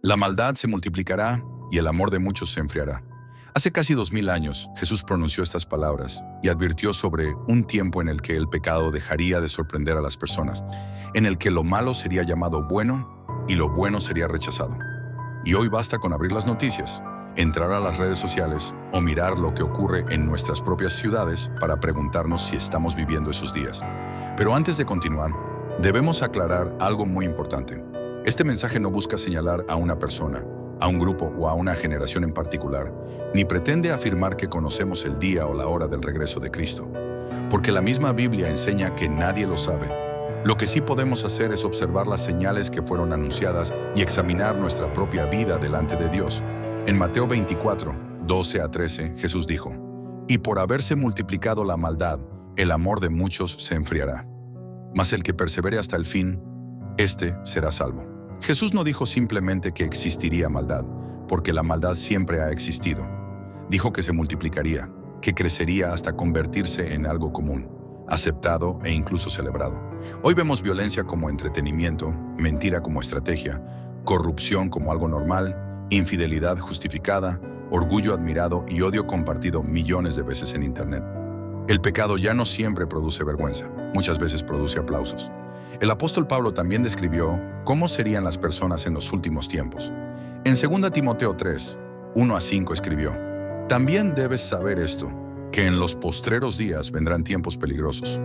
La maldad se multiplicará y el amor de muchos se enfriará. Hace casi 2000 años, Jesús pronunció estas palabras y advirtió sobre un tiempo en el que el pecado dejaría de sorprender a las personas, en el que lo malo sería llamado bueno y lo bueno sería rechazado. Y hoy basta con abrir las noticias, entrar a las redes sociales o mirar lo que ocurre en nuestras propias ciudades para preguntarnos si estamos viviendo esos días. Pero antes de continuar, debemos aclarar algo muy importante. Este mensaje no busca señalar a una persona, a un grupo o a una generación en particular, ni pretende afirmar que conocemos el día o la hora del regreso de Cristo, porque la misma Biblia enseña que nadie lo sabe. Lo que sí podemos hacer es observar las señales que fueron anunciadas y examinar nuestra propia vida delante de Dios. En Mateo 24, 12 a 13, Jesús dijo: «Y por haberse multiplicado la maldad, el amor de muchos se enfriará. Mas el que persevere hasta el fin, éste será salvo». Jesús no dijo simplemente que existiría maldad, porque la maldad siempre ha existido. Dijo que se multiplicaría, que crecería hasta convertirse en algo común, aceptado e incluso celebrado. Hoy vemos violencia como entretenimiento, mentira como estrategia, corrupción como algo normal, infidelidad justificada, orgullo admirado y odio compartido millones de veces en Internet. El pecado ya no siempre produce vergüenza, muchas veces produce aplausos. El apóstol Pablo también describió cómo serían las personas en los últimos tiempos. En 2 Timoteo 3, 1 a 5 escribió: «También debes saber esto, que en los postreros días vendrán tiempos peligrosos,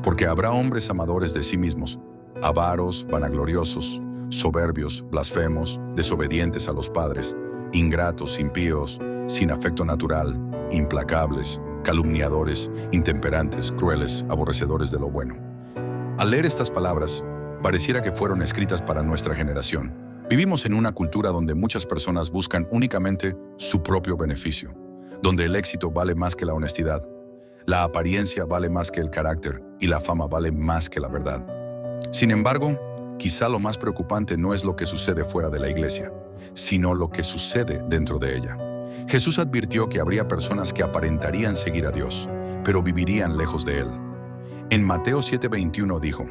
porque habrá hombres amadores de sí mismos, avaros, vanagloriosos, soberbios, blasfemos, desobedientes a los padres, ingratos, impíos, sin afecto natural, implacables, calumniadores, intemperantes, crueles, aborrecedores de lo bueno». Al leer estas palabras, pareciera que fueron escritas para nuestra generación. Vivimos en una cultura donde muchas personas buscan únicamente su propio beneficio, donde el éxito vale más que la honestidad, la apariencia vale más que el carácter y la fama vale más que la verdad. Sin embargo, quizá lo más preocupante no es lo que sucede fuera de la iglesia, sino lo que sucede dentro de ella. Jesús advirtió que habría personas que aparentarían seguir a Dios, pero vivirían lejos de Él. En Mateo 7:21 dijo: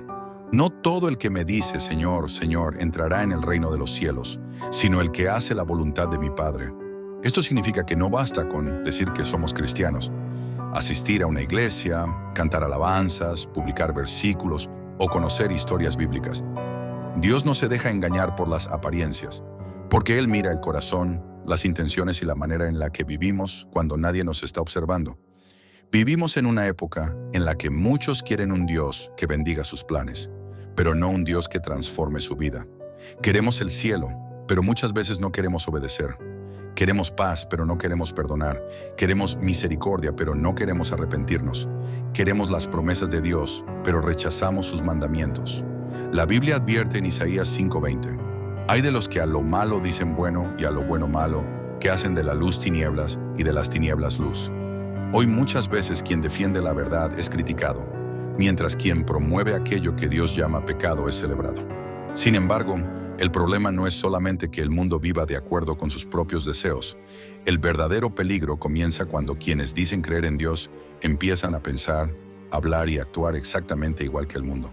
«No todo el que me dice, Señor, Señor, entrará en el reino de los cielos, sino el que hace la voluntad de mi Padre». Esto significa que no basta con decir que somos cristianos, asistir a una iglesia, cantar alabanzas, publicar versículos o conocer historias bíblicas. Dios no se deja engañar por las apariencias, porque Él mira el corazón, las intenciones y la manera en la que vivimos cuando nadie nos está observando. Vivimos en una época en la que muchos quieren un Dios que bendiga sus planes, pero no un Dios que transforme su vida. Queremos el cielo, pero muchas veces no queremos obedecer. Queremos paz, pero no queremos perdonar. Queremos misericordia, pero no queremos arrepentirnos. Queremos las promesas de Dios, pero rechazamos sus mandamientos. La Biblia advierte en Isaías 5:20: «Hay de los que a lo malo dicen bueno y a lo bueno malo, que hacen de la luz tinieblas y de las tinieblas luz». Hoy muchas veces quien defiende la verdad es criticado, mientras quien promueve aquello que Dios llama pecado es celebrado. Sin embargo, el problema no es solamente que el mundo viva de acuerdo con sus propios deseos. El verdadero peligro comienza cuando quienes dicen creer en Dios empiezan a pensar, hablar y actuar exactamente igual que el mundo.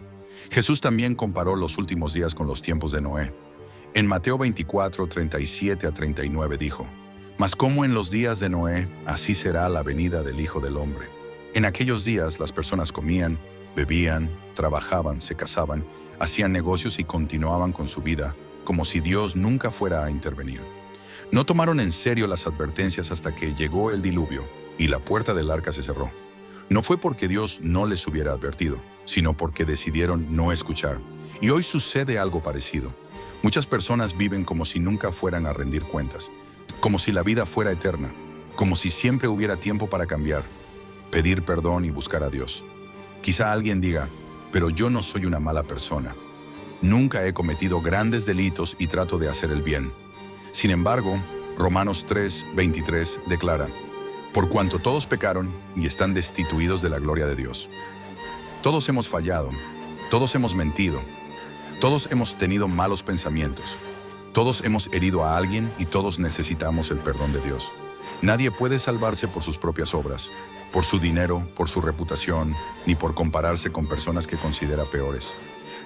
Jesús también comparó los últimos días con los tiempos de Noé. En Mateo 24, 37 a 39 dijo: «Mas como en los días de Noé, así será la venida del Hijo del Hombre. En aquellos días las personas comían, bebían, trabajaban, se casaban, hacían negocios y continuaban con su vida, como si Dios nunca fuera a intervenir. No tomaron en serio las advertencias hasta que llegó el diluvio y la puerta del arca se cerró. No fue porque Dios no les hubiera advertido, sino porque decidieron no escuchar. Y hoy sucede algo parecido. Muchas personas viven como si nunca fueran a rendir cuentas, como si la vida fuera eterna, como si siempre hubiera tiempo para cambiar, pedir perdón y buscar a Dios. Quizá alguien diga: «Pero yo no soy una mala persona. Nunca he cometido grandes delitos y trato de hacer el bien». Sin embargo, Romanos 3:23 declara: «Por cuanto todos pecaron y están destituidos de la gloria de Dios». Todos hemos fallado, todos hemos mentido, todos hemos tenido malos pensamientos, todos hemos herido a alguien y todos necesitamos el perdón de Dios. Nadie puede salvarse por sus propias obras, por su dinero, por su reputación, ni por compararse con personas que considera peores.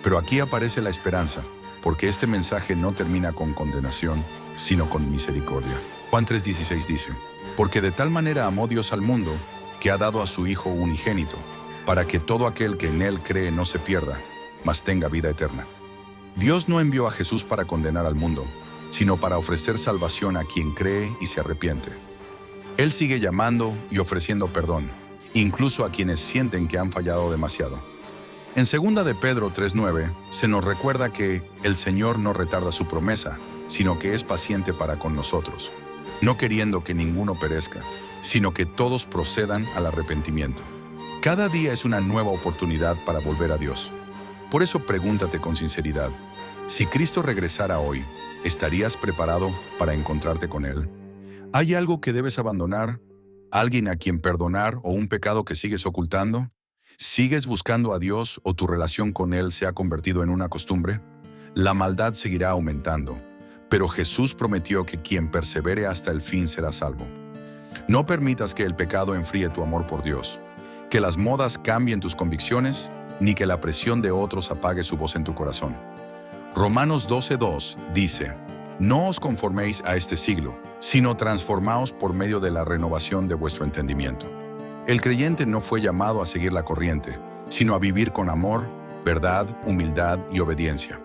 Pero aquí aparece la esperanza. porque este mensaje no termina con condenación, sino con misericordia. Juan 3:16 dice, porque de tal manera amó Dios al mundo, que ha dado a su Hijo unigénito, para que todo aquel que en Él cree no se pierda, mas tenga vida eterna. Dios no envió a Jesús para condenar al mundo, sino para ofrecer salvación a quien cree y se arrepiente. Él sigue llamando y ofreciendo perdón, incluso a quienes sienten que han fallado demasiado. En 2 de Pedro 3:9 se nos recuerda que el Señor no retarda su promesa, sino que es paciente para con nosotros, no queriendo que ninguno perezca, sino que todos procedan al arrepentimiento. Cada día es una nueva oportunidad para volver a Dios. Por eso pregúntate con sinceridad, si Cristo regresara hoy, ¿estarías preparado para encontrarte con Él? ¿Hay algo que debes abandonar? ¿Alguien a quien perdonar o un pecado que sigues ocultando? ¿Sigues buscando a Dios o tu relación con Él se ha convertido en una costumbre? La maldad seguirá aumentando, pero Jesús prometió que quien persevere hasta el fin será salvo. No permitas que el pecado enfríe tu amor por Dios, que las modas cambien tus convicciones, ni que la presión de otros apague su voz en tu corazón. Romanos 12:2 dice, no os conforméis a este siglo, sino transformaos por medio de la renovación de vuestro entendimiento. El creyente no fue llamado a seguir la corriente, sino a vivir con amor, verdad, humildad y obediencia.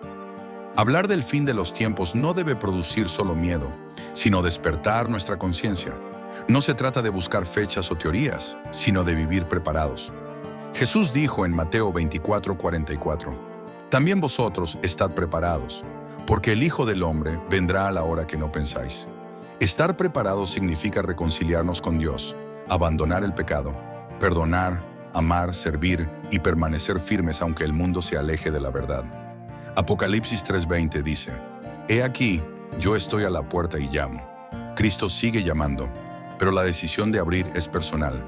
Hablar del fin de los tiempos no debe producir solo miedo, sino despertar nuestra conciencia. No se trata de buscar fechas o teorías, sino de vivir preparados. Jesús dijo en Mateo 24:44, también vosotros estad preparados, porque el Hijo del Hombre vendrá a la hora que no pensáis. Estar preparados significa reconciliarnos con Dios, abandonar el pecado, perdonar, amar, servir y permanecer firmes aunque el mundo se aleje de la verdad. Apocalipsis 3:20 dice, he aquí, yo estoy a la puerta y llamo. Cristo sigue llamando, pero la decisión de abrir es personal.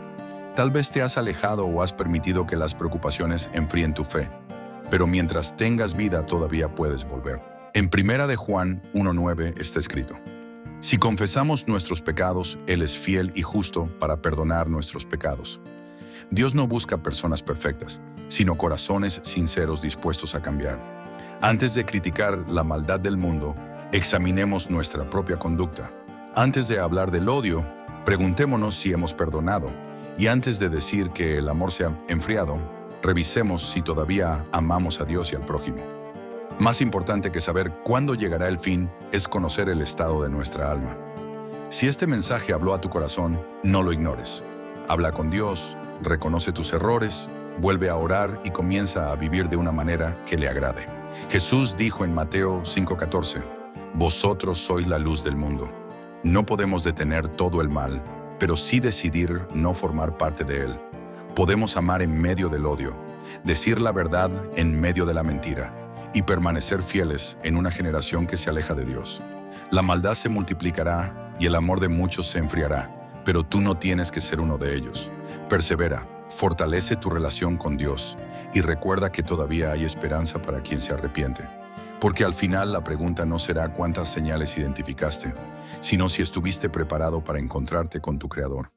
Tal vez te has alejado o has permitido que las preocupaciones enfríen tu fe, pero mientras tengas vida todavía puedes volver. En 1 de Juan 1:9 está escrito, si confesamos nuestros pecados, Él es fiel y justo para perdonar nuestros pecados. Dios no busca personas perfectas, sino corazones sinceros dispuestos a cambiar. Antes de criticar la maldad del mundo, examinemos nuestra propia conducta. Antes de hablar del odio, preguntémonos si hemos perdonado. Y antes de decir que el amor se ha enfriado, revisemos si todavía amamos a Dios y al prójimo. Más importante que saber cuándo llegará el fin es conocer el estado de nuestra alma. Si este mensaje habló a tu corazón, no lo ignores. Habla con Dios, reconoce tus errores, vuelve a orar y comienza a vivir de una manera que le agrade. Jesús dijo en Mateo 5:14, vosotros sois la luz del mundo. No podemos detener todo el mal, pero sí decidir no formar parte de él. Podemos amar en medio del odio, decir la verdad en medio de la mentira y permanecer fieles en una generación que se aleja de Dios. La maldad se multiplicará y el amor de muchos se enfriará, pero tú no tienes que ser uno de ellos. Persevera, fortalece tu relación con Dios y recuerda que todavía hay esperanza para quien se arrepiente. Porque al final la pregunta no será cuántas señales identificaste, sino si estuviste preparado para encontrarte con tu Creador.